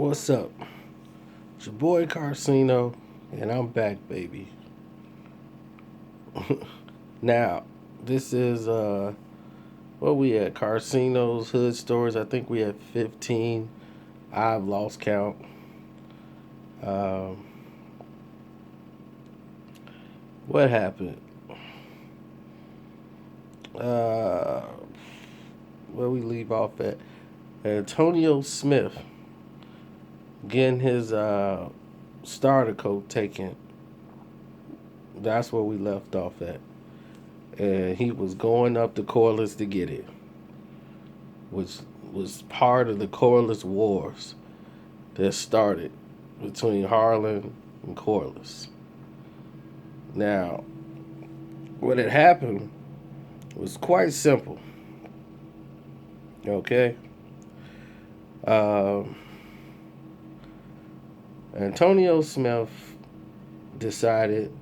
What's up? It's your boy Karceno, and I'm back, baby. Now, this is what we at Carceno's Hood Stories. I think we had 15. I've lost count. Um, what happened? Uh, where we leave off at? Tonio Smith getting his starter coat taken. That's where we left off at. And he was going up to Corliss to get it, which was part of the Corliss Wars that started between Harlan and Corliss. Now, what had happened was quite simple. Okay? Um, Antonio Smith decided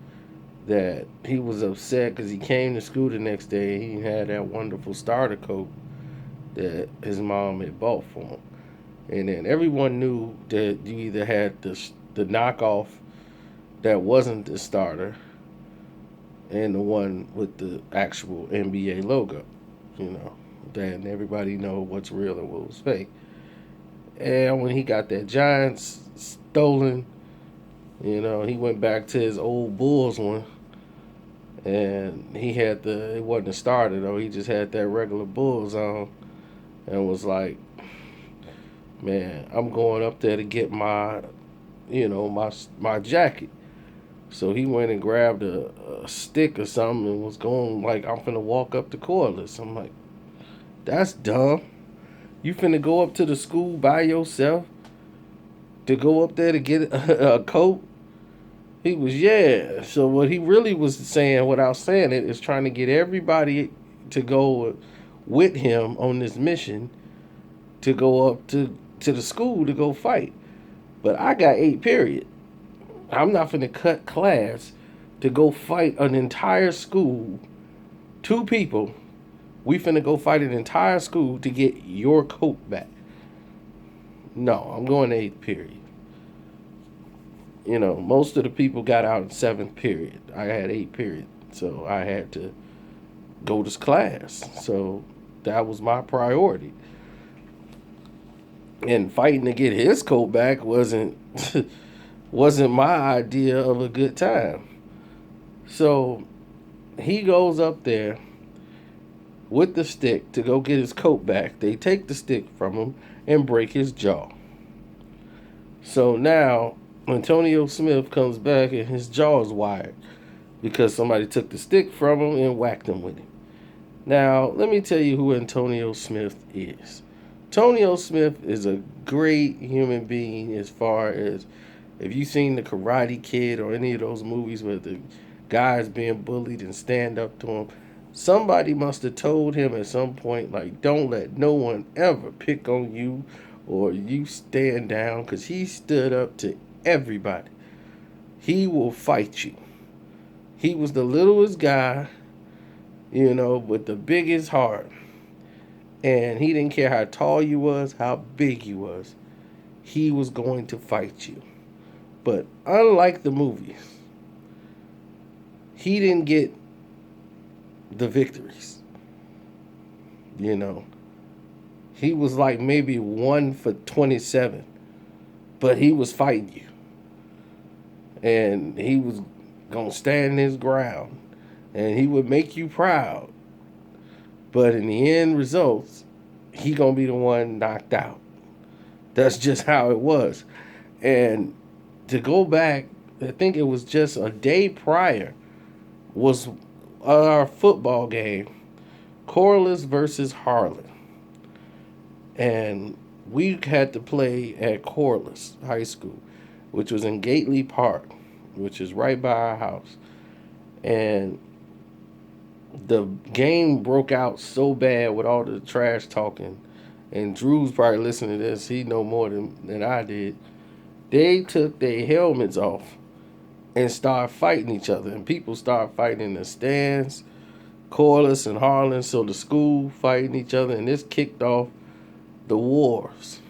that he was upset because he came to school the next day and he had that wonderful starter coat that his mom had bought for him. And then everyone knew that you either had the knockoff that wasn't the starter and the one with the actual NBA logo. You know, then everybody know what's real and what was fake. And when he got that Giants stolen, he went back to his old Bulls one. And he had it wasn't a starter though, he just had that regular Bulls on and was like, man, I'm going up there to get my jacket. So he went and grabbed a stick or something and was going like, I'm finna walk up to Corliss. I'm like, that's dumb. You finna go up to the school by yourself to go up there to get a coat? He was, yeah. So what he really was saying, without saying it, is trying to get everybody to go with him on this mission to go up to the school to go fight. But I got 8 period. I'm not finna cut class to go fight an entire school. 2 people. We finna go fight an entire school to get your coat back. No, I'm going to 8 period. Most of the people got out in 7th period. I had 8 period. So I had to go to class. So that was my priority. And fighting to get his coat back wasn't wasn't my idea of a good time. So he goes up there with the stick to go get his coat back. They take the stick from him and break his jaw. So now Antonio Smith comes back and his jaw is wired because somebody took the stick from him and whacked him with it. Now, let me tell you who Antonio Smith is. Tonio Smith is a great human being as far as if you've seen The Karate Kid or any of those movies where the guy's being bullied and stand up to him. Somebody must have told him at some point, like, don't let no one ever pick on you or you stand down, because he stood up to everybody. He will fight you. He was the littlest guy, with the biggest heart. And he didn't care how tall you was, how big you was. He was going to fight you. But unlike the movies, he didn't get the victories. He was like maybe 1 for 27. But he was fighting you. And he was going to stand his ground. And he would make you proud. But in the end results, he going to be the one knocked out. That's just how it was. And to go back, I think it was just a day prior, was our football game, Corliss versus Harlan. And we had to play at Corliss High School, which was in Gately Park, which is right by our house. And the game broke out so bad with all the trash talking, and Drew's probably listening to this, he know more than I did. They took their helmets off and started fighting each other, and people started fighting in the stands, Corliss and Harlan, so the school fighting each other, and this kicked off the wars.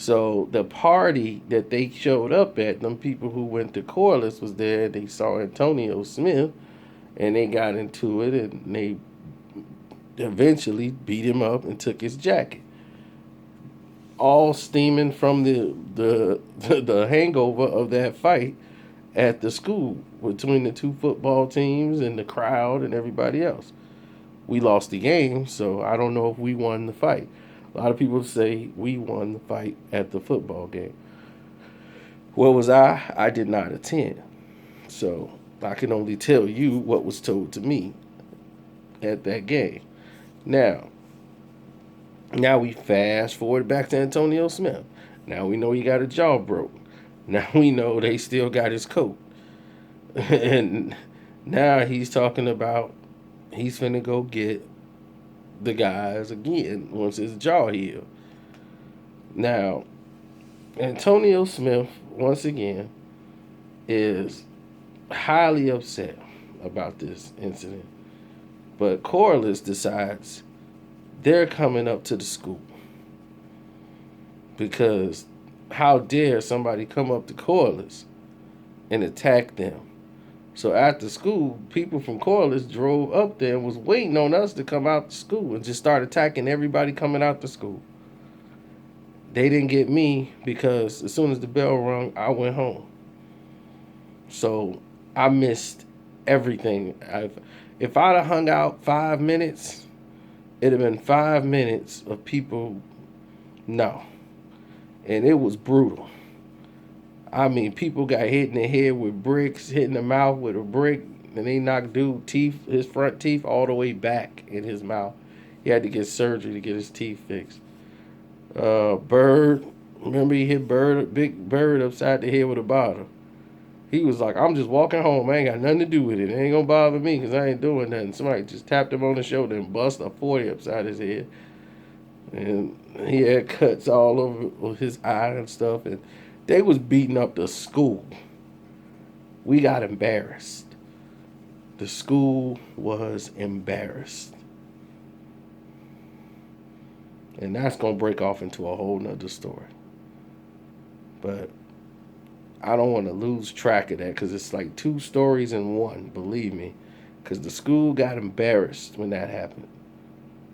So the party that they showed up at, them people who went to Corliss was there. They saw Antonio Smith, and they got into it, and they eventually beat him up and took his jacket. All steaming from the hangover of that fight at the school between the two football teams and the crowd and everybody else. We lost the game, so I don't know if we won the fight. A lot of people say we won the fight at the football game. Where was I? I did not attend. So I can only tell you what was told to me at that game. Now, now we fast forward back to Antonio Smith. Now we know he got a jaw broke. Now we know they still got his coat. And now he's talking about he's finna go get the guys again once his jaw healed. Now, Antonio Smith, once again, is highly upset about this incident. But Corliss decides they're coming up to the school. Because how dare somebody come up to Corliss and attack them? So after school, people from Corliss drove up there and was waiting on us to come out to school and just start attacking everybody coming out to school. They didn't get me because as soon as the bell rung, I went home. So I missed everything. If I'd have hung out 5 minutes, it'd have been 5 minutes of people, no. And it was brutal. I mean, people got hit in the head with bricks, hit in the mouth with a brick, and they knocked dude teeth, his front teeth, all the way back in his mouth. He had to get surgery to get his teeth fixed. Bird, remember he hit Bird, big Bird upside the head with a bottle. He was like, I'm just walking home. I ain't got nothing to do with it. It ain't gonna bother me because I ain't doing nothing. Somebody just tapped him on the shoulder and bust a 40 upside his head. And he had cuts all over his eye and stuff. And they was beating up the school. We got embarrassed. The school was embarrassed. And that's going to break off into a whole nother story. But I don't want to lose track of that because it's like 2 stories in one, believe me. Because the school got embarrassed when that happened.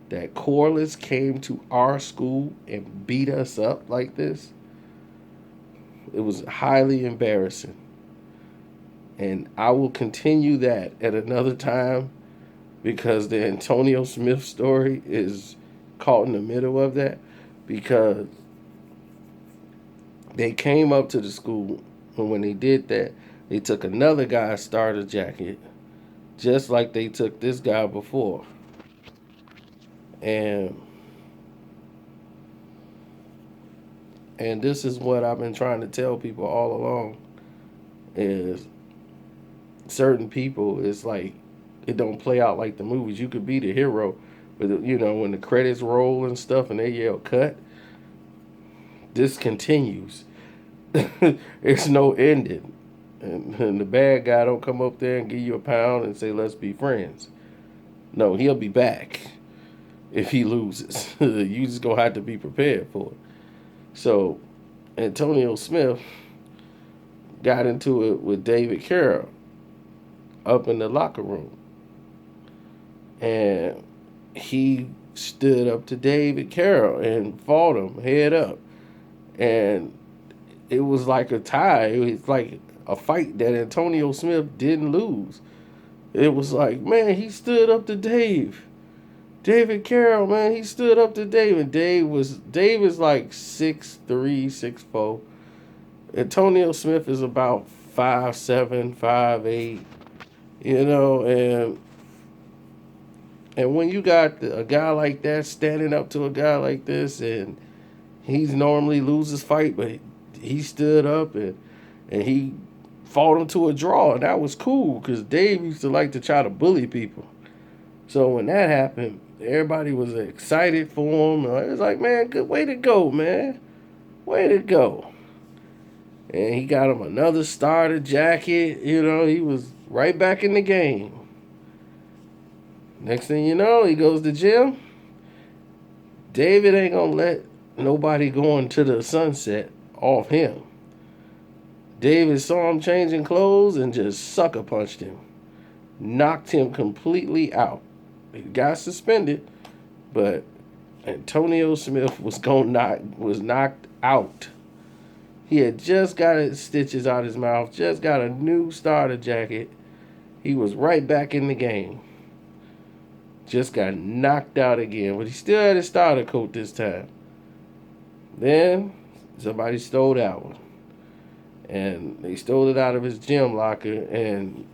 That Corliss came to our school and beat us up like this. It was highly embarrassing. And I will continue that at another time because the Antonio Smith story is caught in the middle of that because they came up to the school and when they did that, they took another guy's starter jacket just like they took this guy before. And this is what I've been trying to tell people all along is certain people, it's like it don't play out like the movies. You could be the hero, but you know, when the credits roll and stuff and they yell cut, this continues. It's no ending. And the bad guy don't come up there and give you a pound and say, let's be friends. No, he'll be back if he loses. You just gonna have to be prepared for it. So Antonio Smith got into it with David Carroll up in the locker room. And he stood up to David Carroll and fought him head up. And it was like a tie. It was like a fight that Antonio Smith didn't lose. It was like, man, he stood up to Dave. David Carroll, man, he stood up to Dave. And Dave is like 6'3", 6'4". Antonio Smith is about 5'7", 5'8", you know, and when you got a guy like that standing up to a guy like this, and he's normally loses fight, but he stood up and he fought him to a draw, and that was cool because Dave used to like to try to bully people. So when that happened, everybody was excited for him. It was like, man, good way to go, man. Way to go. And he got him another starter jacket. You know, he was right back in the game. Next thing you know, he goes to gym. David ain't going to let nobody going to the sunset off him. David saw him changing clothes and just sucker punched him. Knocked him completely out. He got suspended, but Antonio Smith was knocked out. He had just got his stitches out his mouth, just got a new starter jacket. He was right back in the game. Just got knocked out again, but he still had his starter coat this time. Then somebody stole that one. And they stole it out of his gym locker. And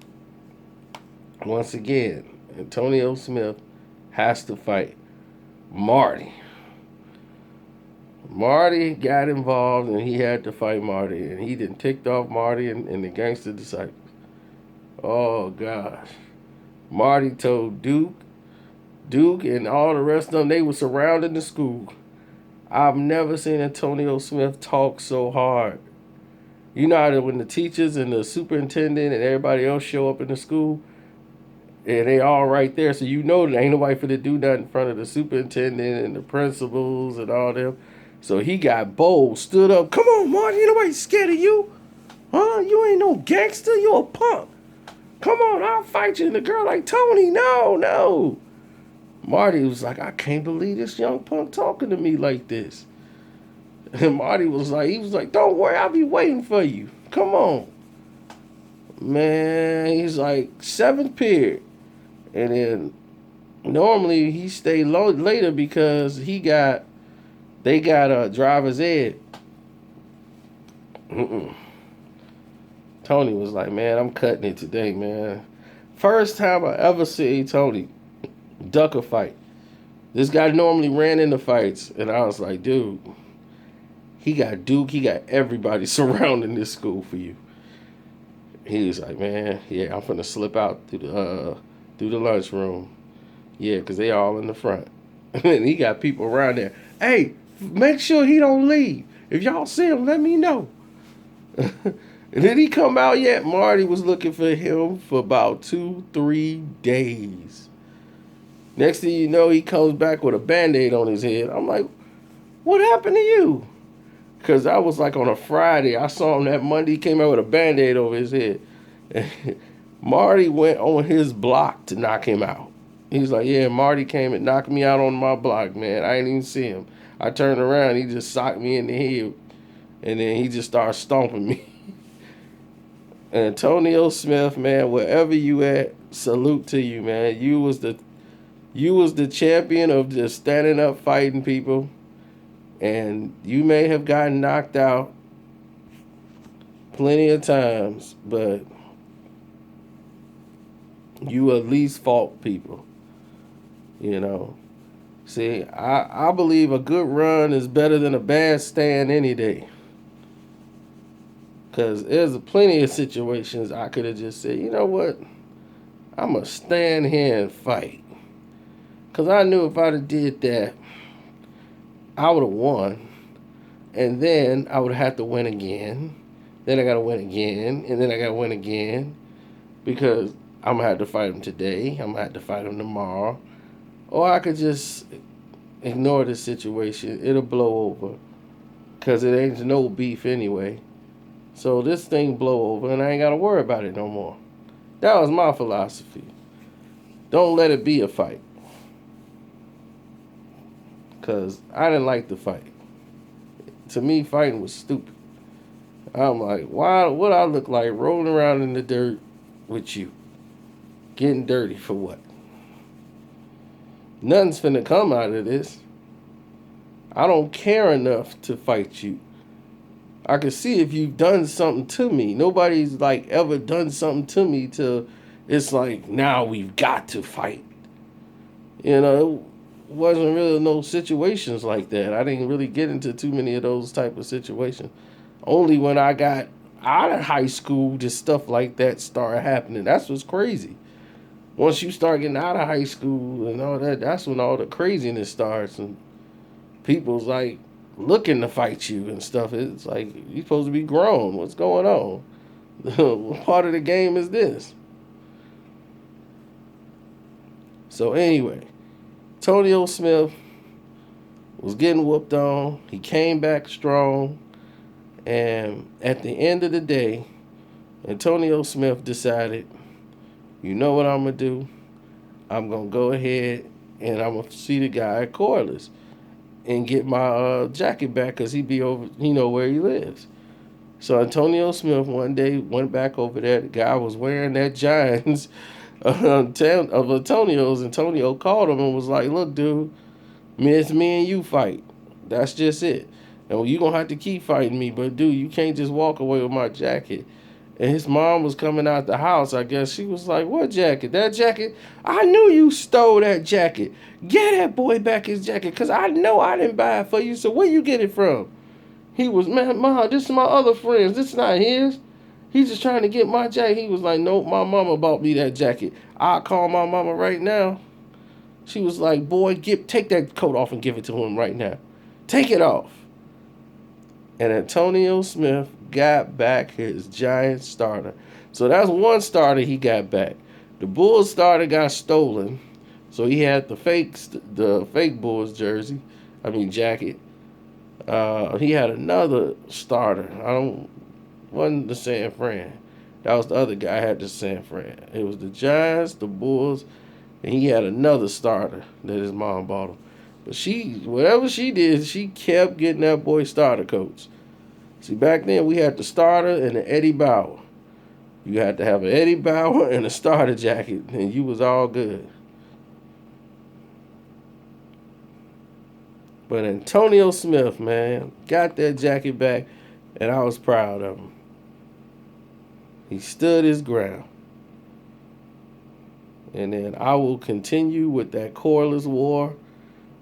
once again, Antonio Smith has to fight Marty. Marty got involved and he had to fight Marty. And he done ticked off Marty and the Gangster Disciples. Oh, gosh. Marty told Duke and all the rest of them, they were surrounding the school. I've never seen Antonio Smith talk so hard. You know how when the teachers and the superintendent and everybody else show up in the school, and they all right there, so you know there ain't nobody finna do nothing in front of the superintendent and the principals and all them. So he got bold, stood up. Come on, Marty, ain't nobody scared of you. Huh? You ain't no gangster, you a punk. Come on, I'll fight you. And the girl like, Tony, no. Marty was like, I can't believe this young punk talking to me like this. And Marty was like, don't worry, I'll be waiting for you. Come on. Man, he's like, seventh period. And then normally he stayed later because they got a driver's ed. Tony was like, man, I'm cutting it today, man. First time I ever see Tony duck a fight. This guy normally ran into fights, and I was like, dude, he got Duke, he got everybody surrounding this school for you. He was like, man, yeah, I'm finna slip out through the lunchroom. Yeah, because they all in the front. And he got people around there. Hey, make sure he don't leave. If y'all see him, let me know. And then he come out yet. Marty was looking for him for about 2-3 days. Next thing you know, he comes back with a Band-Aid on his head. I'm like, what happened to you? Because I was like on a Friday. I saw him that Monday. He came out with a Band-Aid over his head. Marty went on his block to knock him out. He was like, yeah, Marty came and knocked me out on my block, man. I didn't even see him. I turned around. He just socked me in the head. And then he just started stomping me. And Antonio Smith, man, wherever you at, salute to you, man. You was the champion of just standing up fighting people. And you may have gotten knocked out plenty of times, but you at least fought people. You know. See, I believe a good run is better than a bad stand any day. Because there's plenty of situations I could have just said, you know what? I'm going to stand here and fight. Because I knew if I'd have did that, I would have won. And then I would have to win again. Then I got to win again. And then I got to win again. Because I'm going to have to fight him today. I'm going to have to fight him tomorrow. Or I could just ignore the situation. It'll blow over. Because it ain't no beef anyway. So this thing blow over and I ain't got to worry about it no more. That was my philosophy. Don't let it be a fight. Because I didn't like the fight. To me, fighting was stupid. I'm like, why would I look like rolling around in the dirt with you? Getting dirty for what? Nothing's finna come out of this. I don't care enough to fight you. I can see if you've done something to me. Nobody's like ever done something to me till it's like, now we've got to fight. You know, it wasn't really no situations like that. I didn't really get into too many of those type of situations. Only when I got out of high school, just stuff like that started happening. That's what's crazy. Once you start getting out of high school and all that, that's when all the craziness starts. And people's like, looking to fight you and stuff. It's like, you're supposed to be grown. What's going on? What part of the game is this? So anyway, Tonio Smith was getting whooped on. He came back strong. And at the end of the day, Antonio Smith decided, you know what I'm going to do? I'm going to go ahead and I'm going to see the guy at Corliss and get my jacket back because he be over, where he lives. So Antonio Smith one day went back over there. The guy was wearing that Giants of Antonio's. Antonio called him and was like, look, dude, it's me and you fight. That's just it. And you going to have to keep fighting me. But, dude, you can't just walk away with my jacket. And his mom was coming out the house, I guess. She was like, what jacket? That jacket? I knew you stole that jacket. Get that boy back his jacket because I know I didn't buy it for you. So where you get it from? He was, man, Mom, this is my other friend's. This is not his. He's just trying to get my jacket. He was like, nope, my mama bought me that jacket. I'll call my mama right now. She was like, boy, take that coat off and give it to him right now. Take it off. And Antonio Smith got back his Giant starter. So that's one starter he got back. The Bulls starter got stolen. So he had the fake Bulls jacket. He had another starter. Wasn't the San Fran. That was the other guy had the San Fran. It was the Giants, the Bulls, and he had another starter that his mom bought him. But whatever she did, she kept getting that boy starter coats. See, back then we had the starter and the Eddie Bauer. You had to have an Eddie Bauer and a starter jacket, and you was all good. But Antonio Smith, man, got that jacket back, and I was proud of him. He stood his ground. And then I will continue with that Corliss War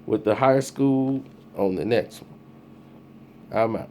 with the high school on the next one. I'm out.